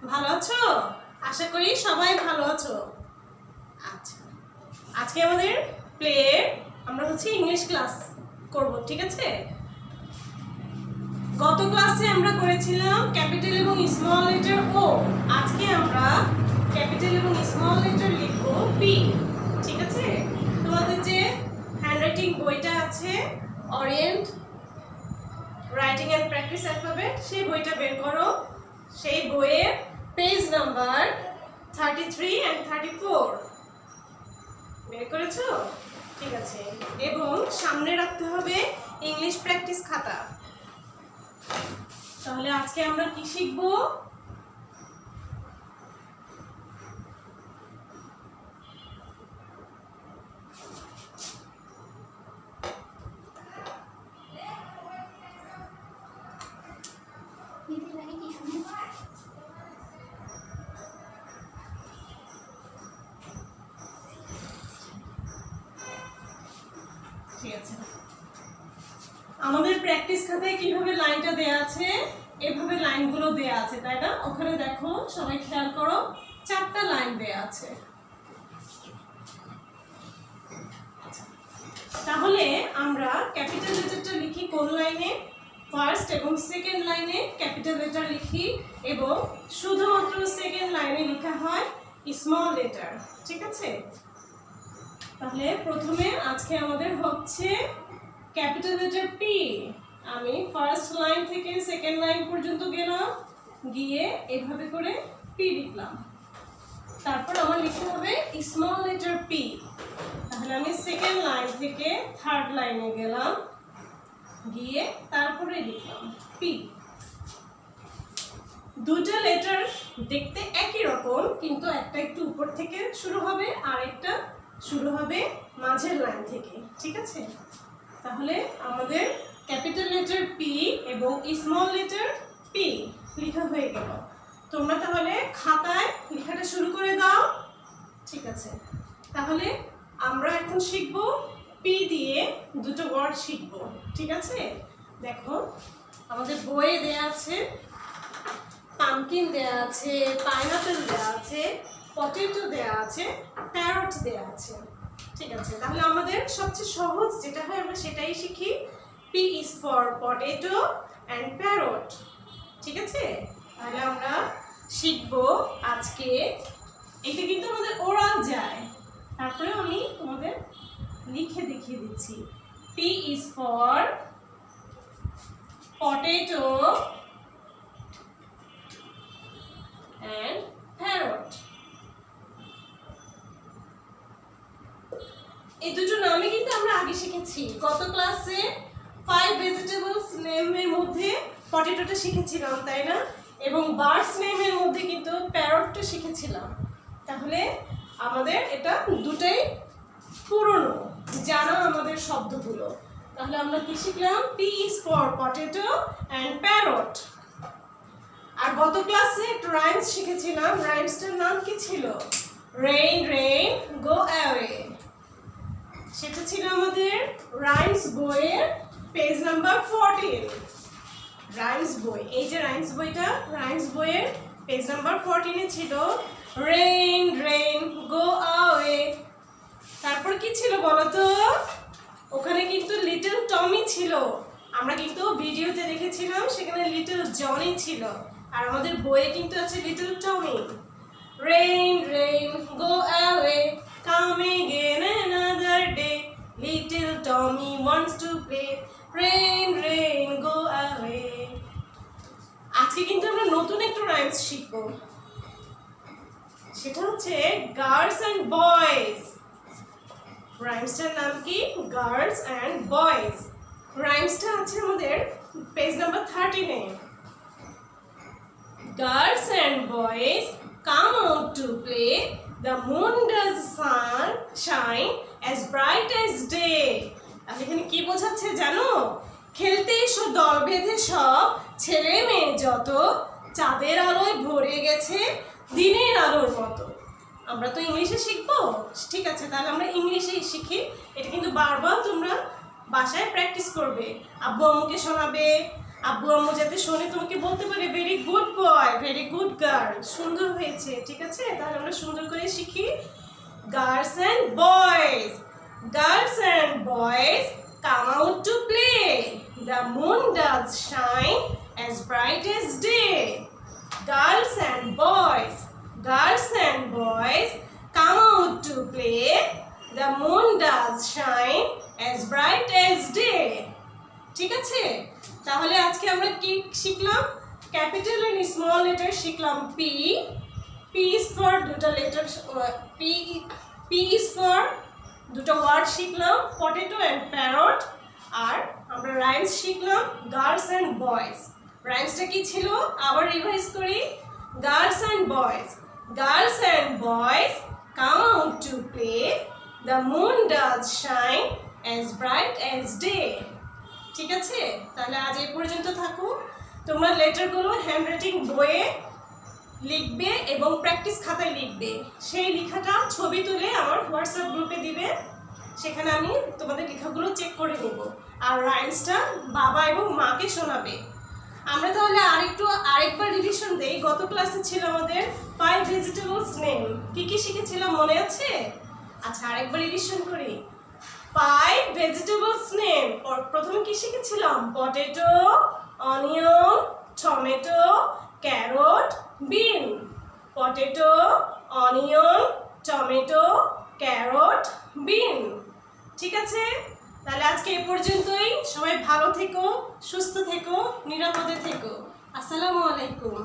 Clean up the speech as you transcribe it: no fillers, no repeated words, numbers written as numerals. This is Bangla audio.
ভালো আছো? আশা করি সবাই ভালো আছো। আচ্ছা, আজকে আমাদের আমরা ইংলিশ ক্লাস করব, ঠিক আছে? গত ক্লাসে আমরা করেছিলাম ক্যাপিটাল এবং স্মল লেটার ও। আজকে আমরা ক্যাপিটাল এবং স্মল লেটার লিখব পি, ঠিক আছে? তোমাদের যে হ্যান্ডরাইটিং বইটা আছে, orient writing and practice alphabet, সেই বইটা বের করো। সেই বইয়ের পেজ নাম্বার 33 and 34 বের করেছো? ঠিক আছে। এবং সামনে রাখতে হবে ইংলিশ প্র্যাকটিস খাতা। তাহলে আজকে আমরা কি শিখবো? আমাদের প্র্যাকটিস খাতায় কিভাবে লাইনটা দেয়া আছে, এভাবে লাইনগুলো দেয়া আছে, তাই না? ওখানে দেখো, সবাই খেয়াল করো, 4টা লাইন দেয়া আছে। তাহলে আমরা ক্যাপিটাল লেটারটা লিখি কোন লাইনে? ফার্স্ট এবং সেকেন্ড লাইনে ক্যাপিটাল লেটার লিখি, এবং শুধুমাত্র সেকেন্ড লাইনে লেখা হয় স্মল লেটার, ঠিক আছে? তাহলে প্রথমে আজকে আমাদের হচ্ছে ক্যাপিটাল লেটার পি। আমি ফার্স্ট লাইন থেকে সেকেন্ড লাইন পর্যন্ত গেলাম, গিয়ে এভাবে করে পি লিখলাম। তারপর আমার লিখতে হবে স্মল লেটার পি। তাহলে আমি সেকেন্ড লাইন থেকে থার্ড লাইনে গেলাম, গিয়ে তারপরে লিখলাম পি। দুটো লেটার দেখতে একই রকম, কিন্তু একটা একটু উপর থেকে শুরু হবে আর একটা শুরু হবে মাঝের লাইন থেকে, ঠিক আছে? তাহলে আমাদের ক্যাপিটাল লেটার পি এবং স্মল লেটার পি লেখা হয়ে গেল। তোমরা তাহলে খাতায় লেখাটা শুরু করে দাও, ঠিক আছে? তাহলে আমরা এখন শিখব পি দিয়ে দুটো ওয়ার্ড শিখব, ঠিক আছে? দেখো, আমাদের বইয়ে দেয়া আছে পামকিন দেয়া আছে, পাইনাপেল দেয়া আছে, পটেটো দেয়া আছে, প্যারট দেয়া আছে, ঠিক আছে? তাহলে আমাদের সবচেয়ে সহজ যেটা হয় আমরা সেটাই শিখি। P is for potato and parrot, ঠিক আছে? তাহলে আমরা শিখব আজকে। এটা কিন্তু আমাদের ওরাল যায়, তারপরে আমি তোমাদের লিখে দেখিয়ে দিচ্ছি। P is for potato and parrot. এই দুটো নামে কিন্তু আমরা আগে শিখেছি। গত ক্লাসে 5 ভেজিটেবলস নেমের মধ্যে পটেটোটা শিখেছিলাম, তাই না? এবং বার্ডস নেমের মধ্যে কিন্তু প্যারটটা শিখেছিলাম। তাহলে আমাদের এটা দুটাই পুরনো জানা আমাদের শব্দগুলো। তাহলে আমরা কি শিখলাম? P is for potato and parrot. আর গত ক্লাসে একটু রাইমস শিখেছিলাম। রাইমসটার নাম কি ছিল? Rain rain go away. সেটা ছিল আমাদের রাইমস বইয়ের পেজ নাম্বার 14। রাইমস বই, এই যে রাইমস বইটা, রাইমস বইয়ের পেজ নাম্বার 14 এ ছিল রেইন রেইন গো অ্যাওয়ে। তারপর কি ছিল বলো তো? ওখানে কিন্তু লিটল টমি ছিল। আমরা কিন্তু ভিডিওতে দেখেছিলাম সেখানে লিটল জনি ছিল, আর আমাদের বইয়ে কিন্তু আছে little Tommy. Rain rain go away, come again another day, little Tommy wants to play, rain rain go away. আজকে কিন্তু আমরা নতুন একটু রাইমস শিখব, সেটা হচ্ছে গার্লস অ্যান্ড বয়েজ। রাইমসটার নাম কি? Girls and boys. রাইমসটা আছে আমাদের page number 13 A. Girls and boys come out to play, the moon does shine as bright as day. তাহলে এখানে কি বোঝাচ্ছে জানো? খেলতে এসো দল বেঁধে সব, ছেলে মেয়ে যত, চাঁদের আলোয় ভরে গেছে দিনের আলোর মতো। আমরা তো ইংলিশে শিখবো, ঠিক আছে? তাহলে আমরা ইংলিশেই শিখি। এটা কিন্তু বারবার তোমরা বাসায় প্র্যাকটিস করবে, আব্বু আম্মুকে শোনাবে, আব্বু আম্মু যাতে শোনে তোমাকে বলতে পারে very good boy, very good girl, সুন্দর হয়েছে। ঠিক আছে, তাহলে আমরা সুন্দর করে শিখি। Girls and boys, girls and boys come out to play. The moon does shine as bright as day. Girls and boys, girls and boys come out to play. The moon does shine as bright as day. ঠিক আছে, তাহলে আজকে আমরা কি শিখলাম? ক্যাপিটাল এন্ড স্মল লেটার শিখলাম। পি, পি ইজ ফর দুটো লেটার, পি ইজ ফর দুটো ওয়ার্ড শিখলাম, পটেটো অ্যান্ড প্যারট। আর আমরা রাইমস শিখলাম গার্লস অ্যান্ড বয়েজ। রাইমসটা কি ছিল আবার রিভাইজ করি। Girls and boys, girls and boys come out to play, the moon does shine as bright as day. ঠিক আছে, তাহলে আজ এই পর্যন্ত থাকুক। তোমরা লেটারগুলো হ্যান্ডরাইটিং বইয়ে লিখবে এবং প্র্যাকটিস খাতায় লিখবে। সেই লেখাটা ছবি তুলে আমার হোয়াটসঅ্যাপ গ্রুপে দিবে, সেখানে আমি তোমাদের লেখাগুলো চেক করে নেব। আর রাইমসটা বাবা এবং মাকে শোনাবে। আমরা তাহলে আরেকবার রিভিশন দেই। গত ক্লাসে ছিল আমাদের 5 ভেজিটেবলস নেম। কি কি শিখেছিলাম মনে আছে? আচ্ছা, আরেকবার রিভিশন করি। 5 ভেজিটেবলস নেম। প্রথমে কি শিখেছিলাম? পটেটো, অনিয়ন, টমেটো, ক্যারট, বিন। পটেটো, অনিয়ন, টমেটো, ক্যারট, বিন। ঠিক আছে, তাহলে আজকে এই পর্যন্তই। সবাই ভালো থেকো, সুস্থ থেকো, নিরাপদে থেকো। আসসালামু আলাইকুম।